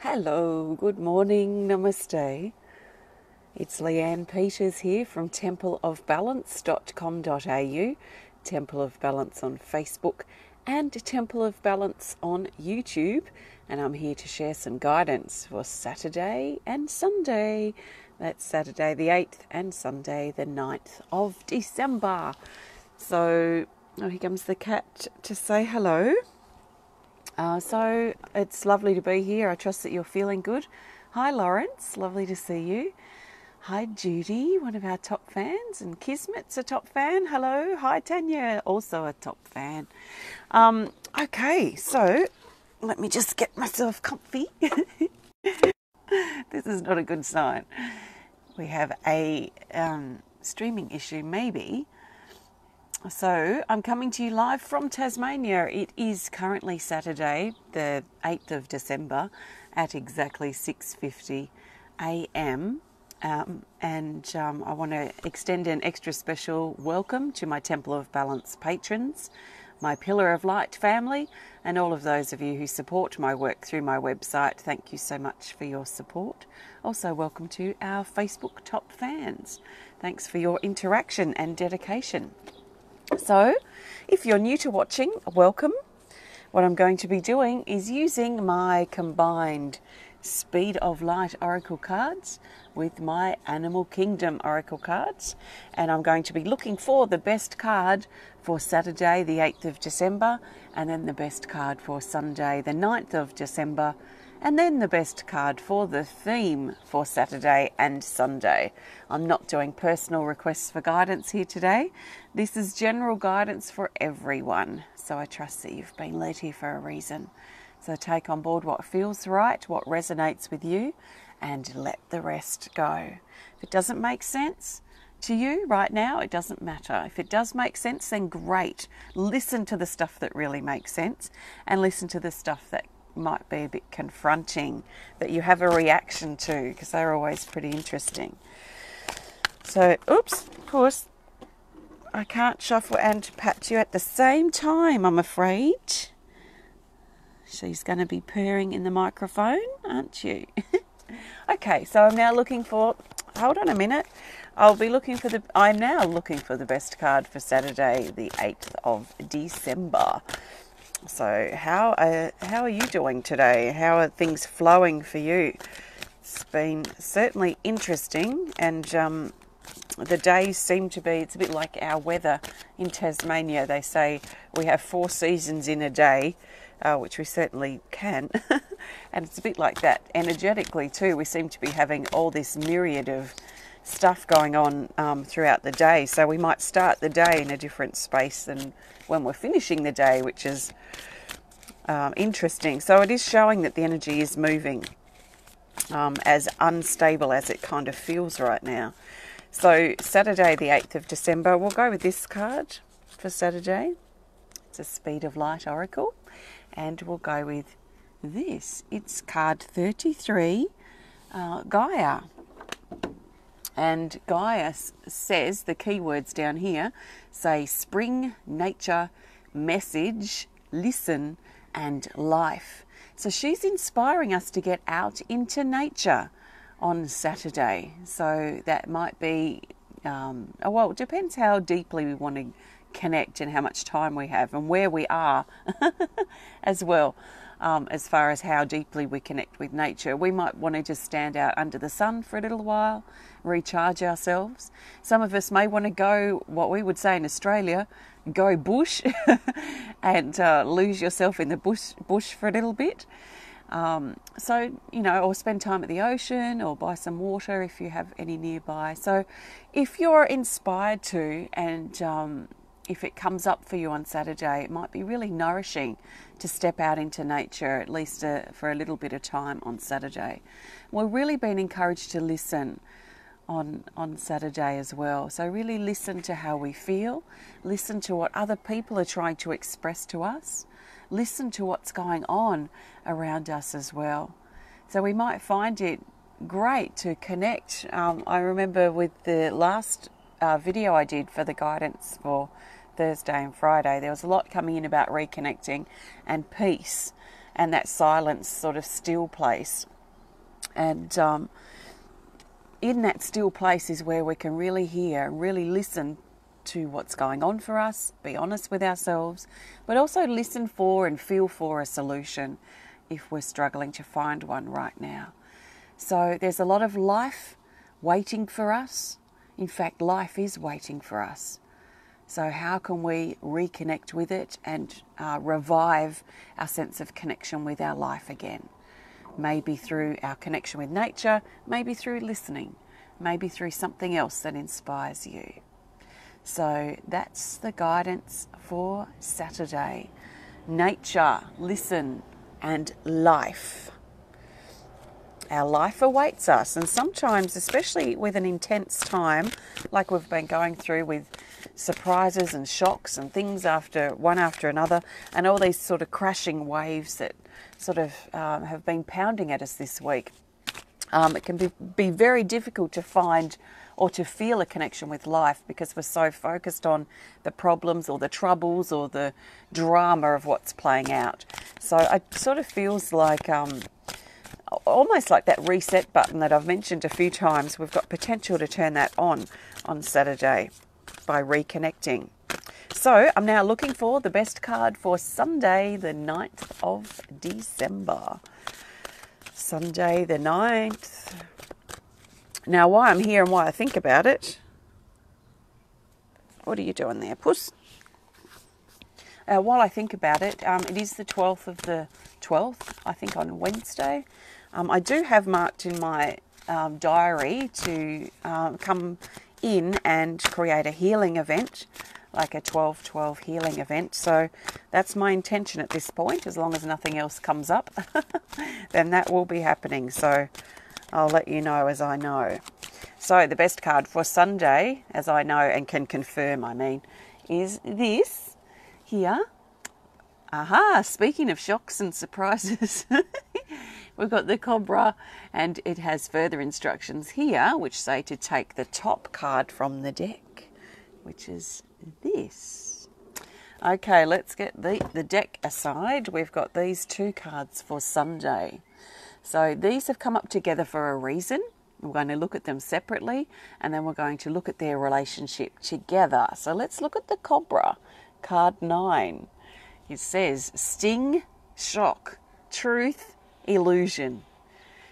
Hello, good morning, namaste. It's Leanne Peters here from templeofbalance.com.au, Temple of Balance on Facebook and Temple of Balance on YouTube, and I'm here to share some guidance for Saturday and Sunday. That's Saturday the 8th and Sunday the 9th of December. So, here comes the cat to say hello. So it's lovely to be here. I trust that you're feeling good. Hi Lawrence, lovely to see you. Hi Judy, one of our top fans, and Kismet's a top fan. Hello. Hi Tanya, also a top fan. Okay, so let me just get myself comfy. This is not a good sign. We have a streaming issue maybe. So I'm coming to you live from Tasmania. It is currently Saturday, the 8th of December at exactly 6:50 a.m. And I want to extend an extra special welcome to my Temple of Balance patrons, my Pillar of Light family, and all of those of you who support my work through my website. Thank you so much for your support. Also, welcome to our Facebook top fans. Thanks for your interaction and dedication. So, if you're new to watching, welcome. What I'm going to be doing is using my combined Speed of Light Oracle cards with my Animal Kingdom Oracle cards. And I'm going to be looking for the best card for Saturday, the 8th of December, and then the best card for Sunday, the 9th of December, and then the best card for the theme for Saturday and Sunday. I'm not doing personal requests for guidance here today. This is general guidance for everyone. So I trust that you've been led here for a reason. So take on board what feels right, what resonates with you, and let the rest go. If it doesn't make sense to you right now, it doesn't matter. If it does make sense, then great. Listen to the stuff that really makes sense, and listen to the stuff that might be a bit confronting, that you have a reaction to, because they're always pretty interesting. So, oops, of course, I can't shuffle and pat you at the same time, I'm afraid. She's going to be purring in the microphone, aren't you? Okay, so I'm now looking for, hold on a minute, I'm now looking for the best card for Saturday, the 8th of December. So how are you doing today? How are things flowing for you? It's been certainly interesting, and the days seem to be, it's a bit like our weather in Tasmania. They say we have 4 seasons in a day, which we certainly can. And it's a bit like that energetically too. We seem to be having all this myriad of stuff going on throughout the day. So we might start the day in a different space than when we're finishing the day, which is interesting. So it is showing that the energy is moving as unstable as it kind of feels right now. So Saturday the 8th of December, we'll go with this card for Saturday. It's a Speed of Light Oracle. And we'll go with this. It's card 33, Gaia. And Gaia says, the keywords down here say spring, nature, message, listen, and life. So she's inspiring us to get out into nature on Saturday. So that might be, well, it depends how deeply we want to connect and how much time we have and where we are as well. As far as how deeply we connect with nature. We might want to just stand out under the sun for a little while, recharge ourselves. Some of us may want to go, what we would say in Australia, go bush and lose yourself in the bush for a little bit. So, or spend time at the ocean or buy some water if you have any nearby. So if you're inspired to, and if it comes up for you on Saturday, it might be really nourishing to step out into nature, at least for a little bit of time on Saturday. We're really being encouraged to listen on Saturday as well. So really listen to how we feel, listen to what other people are trying to express to us, listen to what's going on around us as well. So we might find it great to connect. I remember with the last video I did for the guidance for Thursday and Friday, there was a lot coming in about reconnecting and peace. and that silence, sort of still place. And in that still place is where we can really hear, really listen to what's going on for us, be honest with ourselves, but also listen for and feel for a solution if we're struggling to find one right now. So there's a lot of life waiting for us. In fact, life is waiting for us. So how can we reconnect with it and revive our sense of connection with our life again? Maybe through our connection with nature, maybe through listening, maybe through something else that inspires you. So that's the guidance for Saturday. Nature, listen, and life. Our life awaits us, and sometimes, especially with an intense time like we've been going through with surprises and shocks and things one after another, and all these sort of crashing waves that sort of have been pounding at us this week, it can be very difficult to find or to feel a connection with life because we're so focused on the problems or the troubles or the drama of what's playing out. So it sort of feels like almost like that reset button that I've mentioned a few times. We've got potential to turn that on Saturday by reconnecting. So I'm now looking for the best card for Sunday, the 9th of December. Sunday the 9th. Now, why I'm here and why I think about it. What are you doing there, puss? While I think about it, it is the 12th of the 12th, I think on Wednesday. I do have marked in my diary to come in and create a healing event, like a 12-12 healing event. So that's my intention at this point. As long as nothing else comes up, then that will be happening. So I'll let you know as I know. So the best card for Sunday, as I know and can confirm, is this here. Aha, speaking of shocks and surprises, we've got the Cobra, and it has further instructions here which say to take the top card from the deck, which is this. Okay, let's get the deck aside. We've got these two cards for Sunday. So these have come up together for a reason. We're going to look at them separately, and then we're going to look at their relationship together. So let's look at the Cobra, card 9. It says sting, shock, truth, illusion.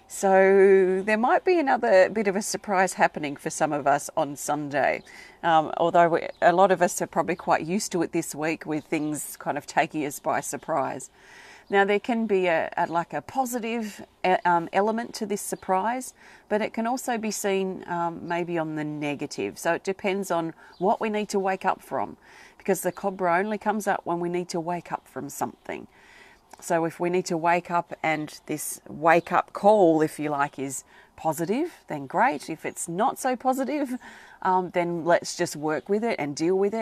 So there might be another bit of a surprise happening for some of us on Sunday. Although a lot of us are probably quite used to it this week with things kind of taking us by surprise. Now, there can be a positive element to this surprise, but it can also be seen maybe on the negative. So it depends on what we need to wake up from, because the Cobra only comes up when we need to wake up from something. So if we need to wake up and this wake up call, if you like, is positive, then great. If it's not so positive, then let's just work with it and deal with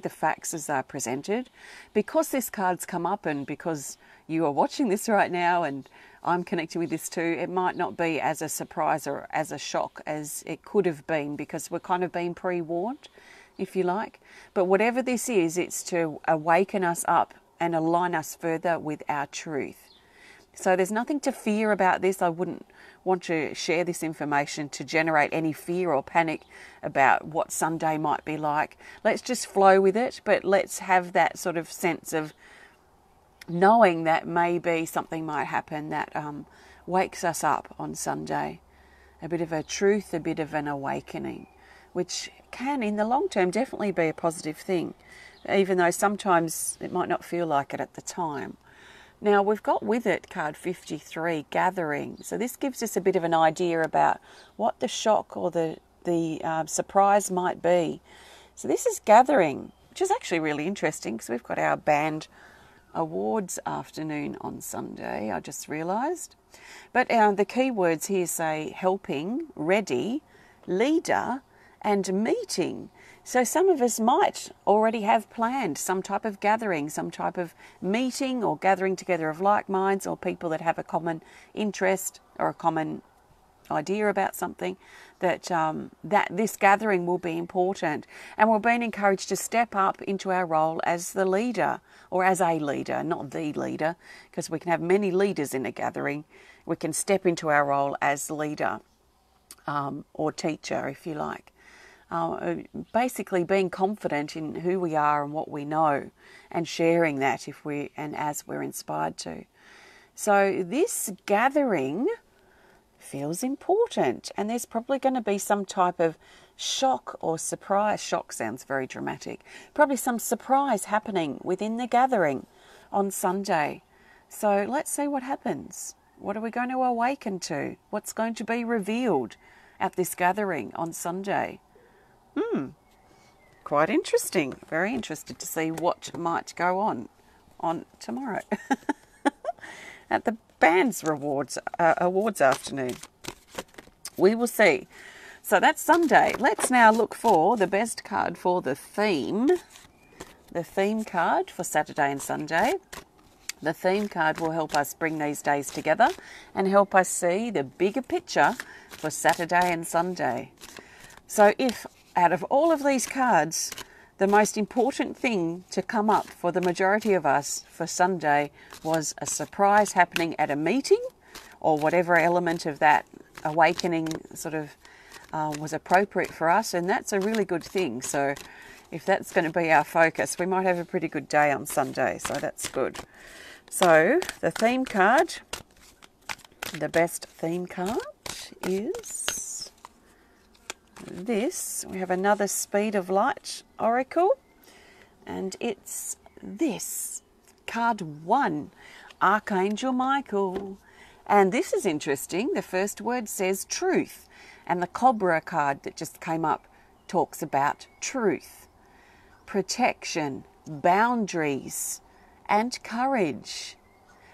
the facts as they're presented. Because this card's come up and because you are watching this right now and I'm connecting with this too, it might not be as a surprise or as a shock as it could have been, because we're kind of being pre-warned, if you like. But whatever this is, it's to awaken us up and align us further with our truth. So there's nothing to fear about this. I wouldn't want to share this information to generate any fear or panic about what Sunday might be like. Let's just flow with it, but let's have that sort of sense of knowing that maybe something might happen that wakes us up on Sunday. A bit of a truth, a bit of an awakening, which can, in the long term, definitely be a positive thing, even though sometimes it might not feel like it at the time. Now, we've got with it card 53, gathering. So this gives us a bit of an idea about what the shock or the surprise might be. So this is gathering, which is actually really interesting because we've got our band awards afternoon on Sunday, I just realised. But the key words here say helping, ready, leader, and meeting. So some of us might already have planned some type of gathering, some type of meeting or gathering together of like minds or people that have a common interest or a common idea about something, that that this gathering will be important, and we're being encouraged to step up into our role as the leader, or as a leader, not the leader, because we can have many leaders in a gathering. We can step into our role as leader, or teacher, if you like. Basically being confident in who we are and what we know, and sharing that as we're inspired to. So this gathering feels important, and there's probably going to be some type of shock or surprise. Shock sounds very dramatic. Probably some surprise happening within the gathering on Sunday. So let's see what happens. What are we going to awaken to? What's going to be revealed at this gathering on Sunday? Quite interesting. Very interested to see what might go on tomorrow at the band's awards afternoon. We will see. So that's Sunday. Let's now look for the best card for the theme card for Saturday and Sunday. The theme card will help us bring these days together and help us see the bigger picture for Saturday and Sunday. So if out of all of these cards, the most important thing to come up for the majority of us for Sunday was a surprise happening at a meeting, or whatever element of that awakening sort of was appropriate for us, and that's a really good thing. So if that's going to be our focus, we might have a pretty good day on Sunday, so that's good. So the theme card, the best theme card is this. We have another Speed of Light Oracle, and it's this, card 1, Archangel Michael. And this is interesting. The first word says truth, and the Cobra card that just came up talks about truth, protection, boundaries, and courage.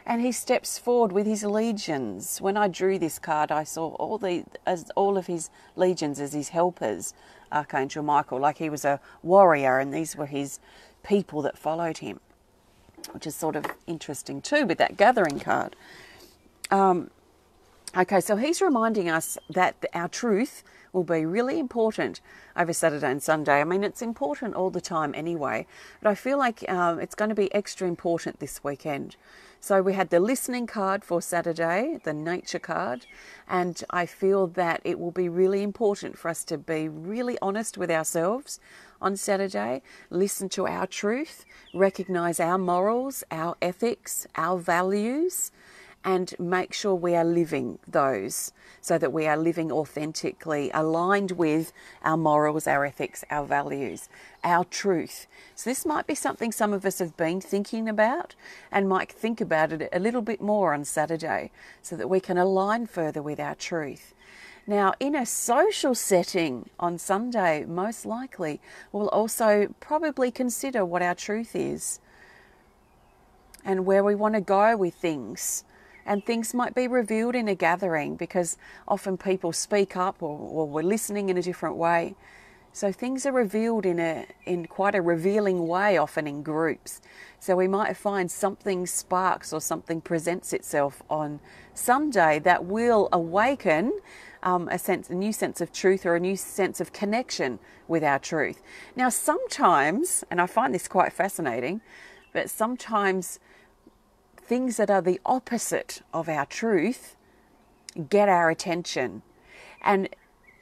And he steps forward with his legions. When I drew this card, I saw all of his legions as his helpers, Archangel Michael, like he was a warrior, and these were his people that followed him, which is sort of interesting too with that gathering card. Okay, so he's reminding us that our truth will be really important over Saturday and Sunday. I mean, it's important all the time anyway, but I feel like it's going to be extra important this weekend. So we had the listening card for Saturday, the nature card, and I feel that it will be really important for us to be really honest with ourselves on Saturday, listen to our truth, recognise our morals, our ethics, our values, and make sure we are living those, so that we are living authentically, aligned with our morals, our ethics, our values, our truth. So this might be something some of us have been thinking about, and might think about it a little bit more on Saturday, so that we can align further with our truth. Now, in a social setting on Sunday, most likely, we'll also probably consider what our truth is and where we want to go with things. And things might be revealed in a gathering, because often people speak up, or we're listening in a different way. So things are revealed in quite a revealing way, often in groups. So we might find something sparks or something presents itself on Sunday that will awaken a new sense of truth, or a new sense of connection with our truth. Now sometimes, and I find this quite fascinating, but sometimes things that are the opposite of our truth get our attention and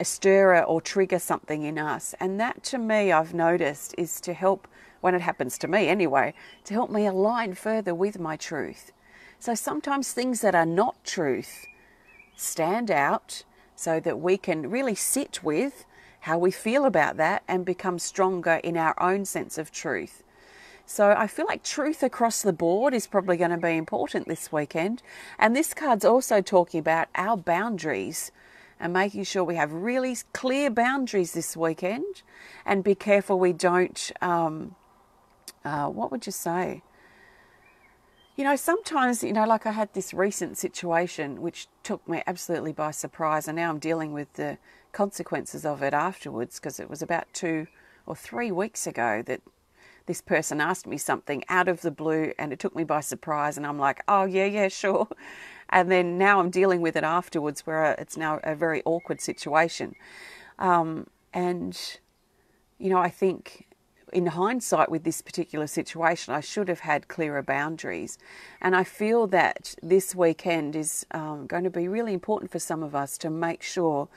stir or trigger something in us. And that, to me, I've noticed, is to help, when it happens to me anyway, to help me align further with my truth. So sometimes things that are not truth stand out, so that we can really sit with how we feel about that and become stronger in our own sense of truth. So I feel like truth across the board is probably going to be important this weekend. And this card's also talking about our boundaries, and making sure we have really clear boundaries this weekend, and be careful we don't, what would you say? You know, sometimes, like I had this recent situation which took me absolutely by surprise, and now I'm dealing with the consequences of it afterwards, because it was about 2 or 3 weeks ago that this person asked me something out of the blue, and it took me by surprise, and I'm like, oh, yeah, sure. And then now I'm dealing with it afterwards, where it's now a very awkward situation. And, you know, I think in hindsight with this particular situation, I should have had clearer boundaries. And I feel that this weekend is going to be really important for some of us to make sure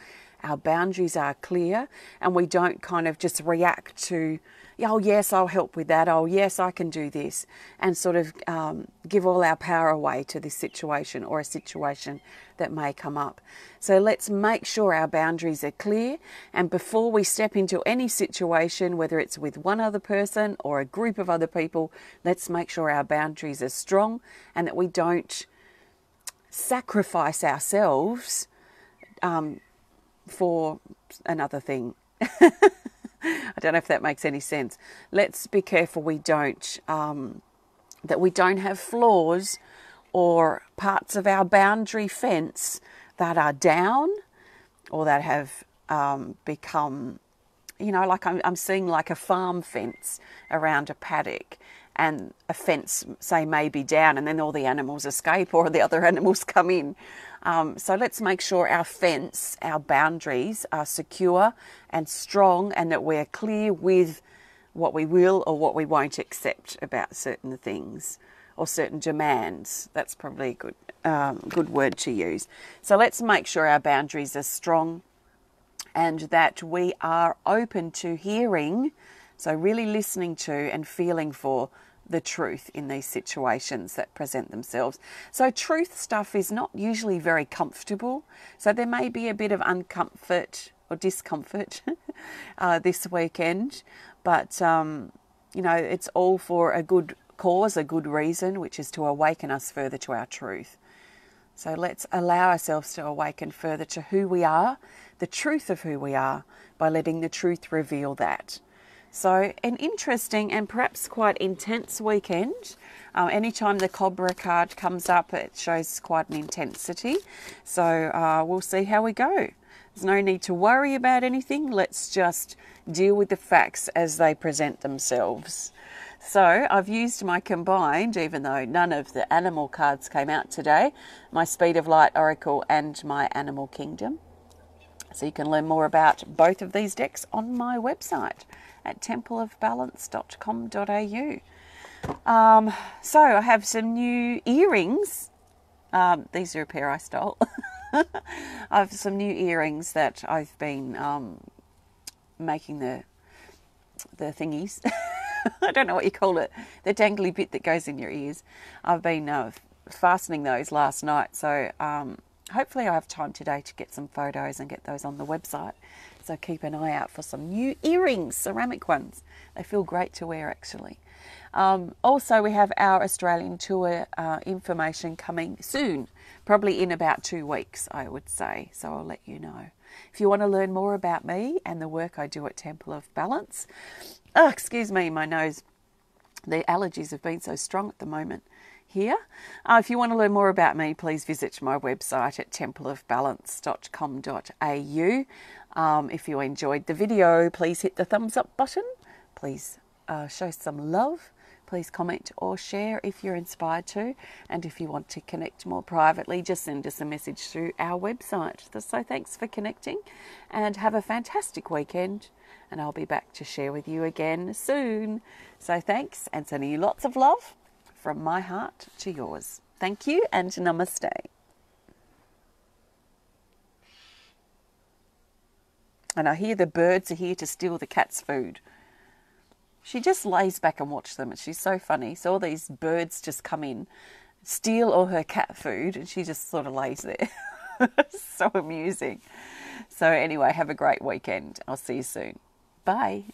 our boundaries are clear and we don't kind of just react to, oh yes, I'll help with that, oh yes, I can do this, and sort of give all our power away to this situation or a situation that may come up. So let's make sure our boundaries are clear, and before we step into any situation, whether it's with one other person or a group of other people, let's make sure our boundaries are strong and that we don't sacrifice ourselves for another thing. I don't know if that makes any sense. Let's be careful we don't, that we don't have flaws or parts of our boundary fence that are down or that have become, you know, like I'm seeing like a farm fence around a paddock, and a fence, say, may be down and then all the animals escape or the other animals come in. So let's make sure our fence, our boundaries are secure and strong, and that we're clear with what we will or what we won't accept about certain things or certain demands. That's probably a good word to use. So let's make sure our boundaries are strong and that we are open to hearing, so really listening to and feeling for the truth in these situations that present themselves. So truth stuff is not usually very comfortable. So there may be a bit of uncomfort or discomfort this weekend. But, you know, it's all for a good cause, a good reason, which is to awaken us further to our truth. So let's allow ourselves to awaken further to who we are, the truth of who we are, by letting the truth reveal that. So an interesting and perhaps quite intense weekend. Anytime the Cobra card comes up, it shows quite an intensity. So we'll see how we go. There's no need to worry about anything. Let's just deal with the facts as they present themselves. So I've used my combined, even though none of the animal cards came out today, my Speed of Light Oracle and my Animal Kingdom. So you can learn more about both of these decks on my website at templeofbalance.com.au. So I have some new earrings. These are a pair I stole. I have some new earrings that I've been making the thingies. I don't know what you call it. The dangly bit that goes in your ears. I've been fastening those last night. So hopefully I have time today to get some photos and get those on the website. So keep an eye out for some new earrings, ceramic ones. They feel great to wear, actually. Also, we have our Australian tour information coming soon, probably in about 2 weeks, I would say. So I'll let you know. If you want to learn more about me and the work I do at Temple of Balance, excuse me, my nose, the allergies have been so strong at the moment here. If you want to learn more about me, please visit my website at templeofbalance.com.au. If you enjoyed the video, please hit the thumbs up button. Please show some love. Please comment or share if you're inspired to. And if you want to connect more privately, just send us a message through our website. So thanks for connecting and have a fantastic weekend. And I'll be back to share with you again soon. So thanks, and sending you lots of love from my heart to yours. Thank you and namaste. And I hear the birds are here to steal the cat's food. She just lays back and watches them. She's so funny. So all these birds just come in, steal all her cat food, and she just sort of lays there. So amusing. So anyway, have a great weekend. I'll see you soon. Bye.